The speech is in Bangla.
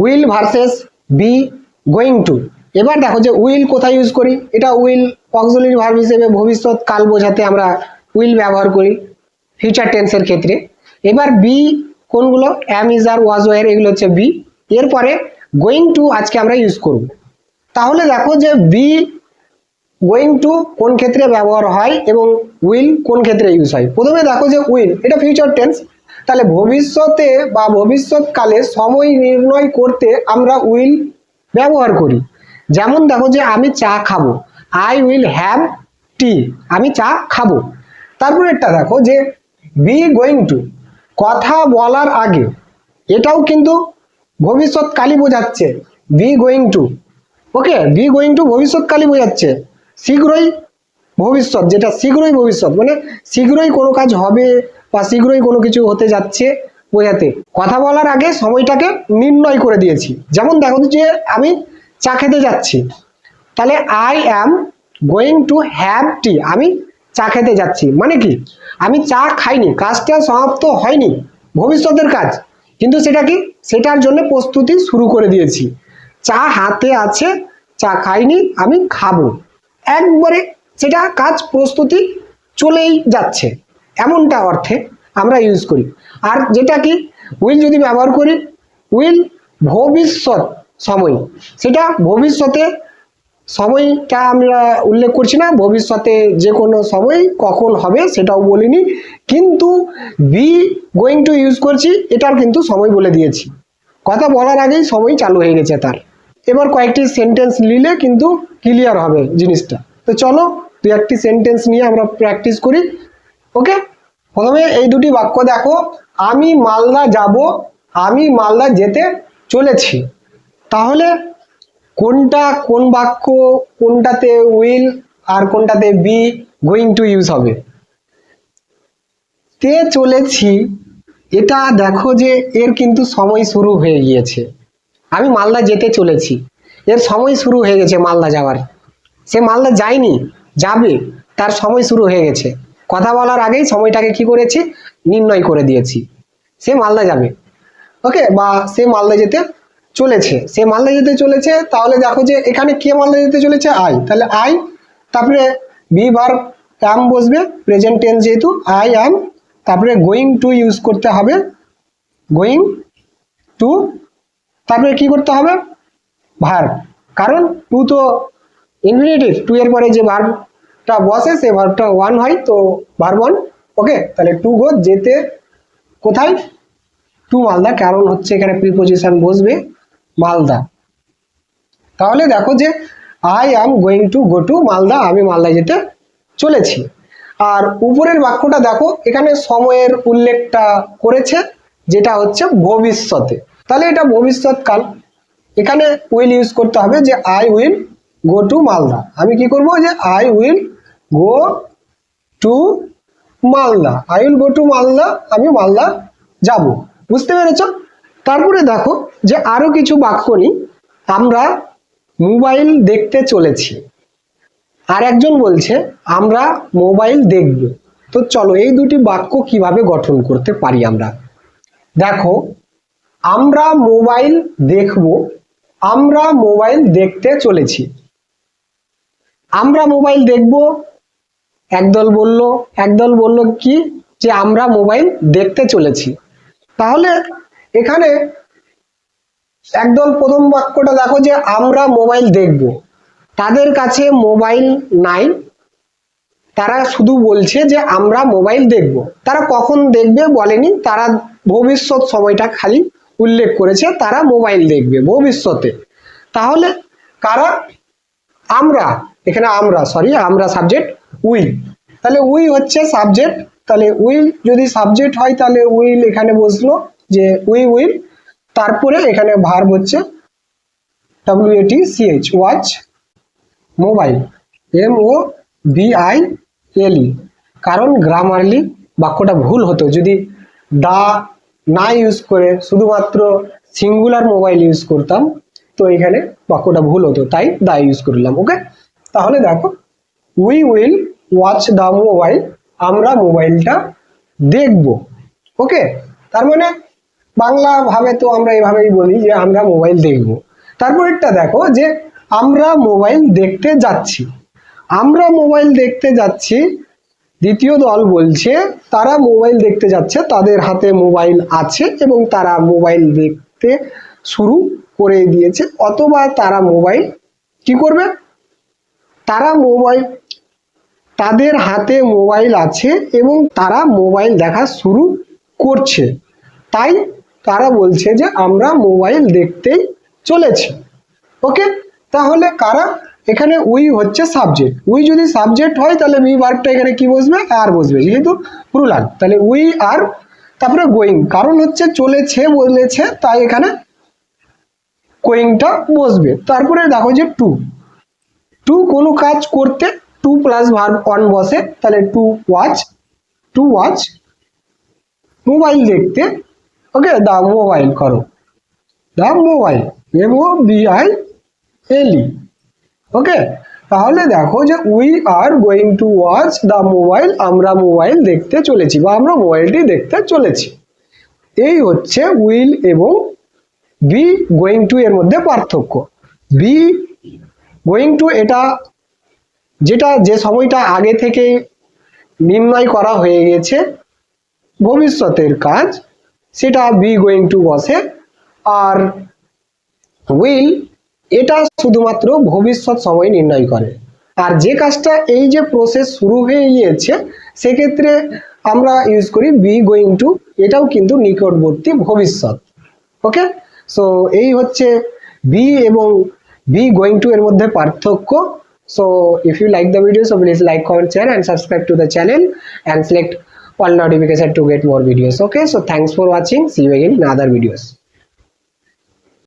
Will versus B going two. এবার দেখো যে উইল কোথায় ইউজ করি, এটা উইল অক্সিলারি ভার্ব হিসেবে ভবিষ্যৎ কাল বোঝাতে আমরা উইল ব্যবহার করি ফিউচার টেন্সের ক্ষেত্রে। এবার বি কোনগুলো, অ্যাম, ইজ, আর, ওয়াজ, ওয়ার, এগুলো হচ্ছে বি। এরপরে গোয়িং টু আজকে আমরা ইউজ করব। তাহলে দেখো যে বি গোয়িং টু কোন ক্ষেত্রে ব্যবহার হয় এবং উইল কোন ক্ষেত্রে ইউজ হয়। প্রথমে দেখো যে উইল এটা ফিউচার টেন্স, তাহলে ভবিষ্যতে বা ভবিষ্যৎকালে সময় নির্ণয় করতে আমরা উইল ব্যবহার করি। যেমন দেখো যে আমি চা খাবো, আই উইল হ্যাভ টি, আমি চা খাবো। তারপরে একটা দেখো যে বি গোয়িং টু, কথা বলার আগে, এটাও কিন্তু ভবিষ্যৎকালই বোঝাচ্ছে be going to. Okay, be going to ভবিষ্যৎকালই বোঝাচ্ছে, শীঘ্রই ভবিষ্যৎ, যেটা শীঘ্রই ভবিষ্যৎ মানে শীঘ্রই কোনো কাজ হবে বা শীঘ্রই কোনো কিছু হতে যাচ্ছে বোঝাতে কথা বলার আগে সময়টাকে নির্ণয় করে দিয়েছি। যেমন দেখো যে আমি চা খেতে যাচ্ছি, তাহলে I am going to have tea, আমি চা খেতে যাচ্ছি মানে কি আমি চা খাইনি, কাজটা সমাপ্ত হয়নি, ভবিষ্যতের কাজ, কিন্তু সেটা কি, সেটার জন্য প্রস্তুতি শুরু করে দিয়েছি। চা হাতে আছে, চা খাইনি, আমি খাবো, একবারে সেটা কাজ প্রস্তুতি চলেই যাচ্ছে, এমনটা অর্থে আমরা ইউজ করি। আর যেটা কি উইল যদি ব্যবহার করি, উইল ভবিষ্যৎ সময়, সেটা ভবিষ্যতে সময়টা আমরা উল্লেখ করছি না, ভবিষ্যতে যে কোনো সময় কখন হবে সেটাও বলিনি, কিন্তু বি গোয়িং টু ইউজ করছি, এটার কিন্তু সময় বলে দিয়েছি, কথা বলার আগেই সময় চালু হয়ে গেছে তার। এবার কয়েকটি সেন্টেন্স নিলে কিন্তু ক্লিয়ার হবে জিনিসটা। তো চলো দুই একটি সেন্টেন্স নিয়ে আমরা প্র্যাকটিস করি। ওকে, প্রথমে এই দুটি বাক্য দেখো, আমি মালদা যাব, আমি মালদা যেতে চলেছি। তাহলে কোনটা কোন বাক্য, কোনটাতে উইল আর কোনটাতে বি গোয়িং টু ইউজ হবে? তে চলেছি, এটা দেখো যে এর কিন্তু সময় শুরু হয়ে গিয়েছে, আমি মালদা যেতে চলেছি, এর সময় শুরু হয়ে গেছে মালদা যাওয়ার, সে মালদা যায়নি, যাবে, তার সময় শুরু হয়ে গেছে, কথা বলার আগেই সময়টাকে কি করেছি, নির্ণয় করে দিয়েছি, সে মালদা যাবে। ওকে, বা সে মালদা যেতে চলেছে, সে মালদা যেতে চলেছে। তাহলে দেখো যে এখানে কে মালদা যেতে চলেছে, আই, তাহলে আই, তারপরে বি ভার্ব অ্যাম বসবে প্রেজেন্ট টেন্স যেহেতু, আই অ্যাম, তারপরে গোয়িং টু ইউজ করতে হবে, গোয়িং টু, তারপরে কি করতে হবে, ভার্ব, কারণ টু তো ইনফিনিটিভ, টু এর পরে যে ভার্বটা বসে সে ভার্বটা ওয়ান হয়, তো ভার্ব ওয়ান। ওকে, তাহলে টু গো, যেতে কোথায়, টু মালদা, কারণ হচ্ছে এখানে প্রিপোজিশন বসবে মালদা। তাহলে দেখো যে I am going to go to Malda, আমি মালদা যেতে চলেছি। আর উপরের বাক্যটা দেখো, এখানে সময়ের উল্লেখটা করেছে, যেটা হচ্ছে ভবিষ্যতে, তাহলে এটা ভবিষ্যৎকাল, এখানে উইল ইউজ করতে হবে যে I will go to Malda, আমি কি করব যে I will go to Malda, I will go to Malda, আমি মালদা যাব। বুঝতে পেরেছ? তারপরে দেখো যে আরো কিছু বাক্য নিই, আমরা মোবাইল দেখতে চলেছি, আর একজন বলছে আমরা মোবাইল দেখব। তো চলো এই দুটি বাক্য কিভাবে গঠন করতে পারি আমরা। দেখো, আমরা মোবাইল দেখব, আমরা মোবাইল দেখতে চলেছি। আমরা মোবাইল দেখব, একদল বলল কি যে আমরা মোবাইল দেখতে চলেছি। তাহলে এখানে একদল প্রথম বাক্যটা দেখো যে আমরা মোবাইল দেখব, তাদের কাছে মোবাইল নাই, তারা শুধু বলছে যে আমরা মোবাইল দেখব, তারা কখন দেখবে বলেনি, তারা ভবিষ্যৎ সময়টা খালি উল্লেখ করেছে, তারা মোবাইল দেখবে ভবিষ্যতে। তাহলে কারা, আমরা, এখানে আমরা, আমরা সাবজেক্ট, উই, তাহলে উই হচ্ছে সাবজেক্ট, তাহলে উইল যদি সাবজেক্ট হয় তাহলে উইল এখানে বসলো যে উই উইল, তারপরে এখানে ভার্ব হচ্ছে WATCH, ওয়াচ, মোবাইল, MOBILE, কারণ গ্রামারলি বাক্যটা ভুল হতো যদি দা না ইউজ করে শুধুমাত্র সিঙ্গুলার মোবাইল ইউজ করতাম, তো এখানে বাক্যটা ভুল হতো, তাই দা ইউজ করলাম। ওকে, তাহলে দেখো we will watch the mobile, আমরা মোবাইলটা দেখব। ওকে, তার মানে বাংলা ভাবে তো আমরা এভাবেই বলি যে আমরা মোবাইল দেখব। তারপরেরটা দেখো যে আমরা মোবাইল দেখতে যাচ্ছি। আমরা মোবাইল দেখতে যাচ্ছি, দ্বিতীয় দল বলছে তারা মোবাইল দেখতে যাচ্ছে, তাদের হাতে মোবাইল আছে এবং তারা মোবাইল দেখতে শুরু করে দিয়েছে, অথবা তারা মোবাইল কি করবে, তারা মোবাইল, তাদের হাতে মোবাইল আছে এবং তারা মোবাইল দেখা শুরু করছে, তাই তারা বলছে যে আমরা মোবাইল দেখতেই চলেছি। ওকে, তাহলে কারা, এখানে উই হচ্ছে সাবজেক্ট, উই যদি সাবজেক্ট হয় তাহলে বি ভার্বটা এখানে কি বসবে, আর বসবে, যেহেতু প্লুরাল তাহলে উই আর, তারপরে গোয়িং, কারণ হচ্ছে চলেছে বলেছে তাই এখানে গোয়িংটা বসবে। তারপরে দেখো যে টু, টু কোনো কাজ করতে টু প্লাস ভার্ব অন বসে, তাহলে টু ওয়াচ মোবাইল দেখতে, ওকে, দা মোবাইল করো, দা মোবাইল, MOBILE, ওকে। তাহলে দেখো যে we are going to watch the mobile, আমরা মোবাইল দেখতে চলেছি বা আমরা মোবাইলটি দেখতে চলেছি। এই হচ্ছে উইল এবং বি গোয়িং টু এর মধ্যে পার্থক্য। বি গোয়িং টু এটা যেটা যে সময়টা আগে থেকে নির্ণয় করা হয়ে গেছে ভবিষ্যতের কাজ, সেটা বি গোয়িং টু বসে। আর উইল এটা শুধুমাত্র ভবিষ্যৎ সময় নির্ণয় করে। আর যে কাজটা এই যে প্রসেস শুরু হয়ে গিয়েছে সেক্ষেত্রে আমরা ইউজ করি বি গোয়িং টু, এটাও কিন্তু নিকটবর্তী ভবিষ্যৎ। ওকে, সো এই হচ্ছে বি এবং বি গোয়িং টু এর মধ্যে পার্থক্য। So if you like the video, so please like, comment, share and subscribe to the channel and select all notification to get more videos. Okay, so thanks for watching, see you again in other videos.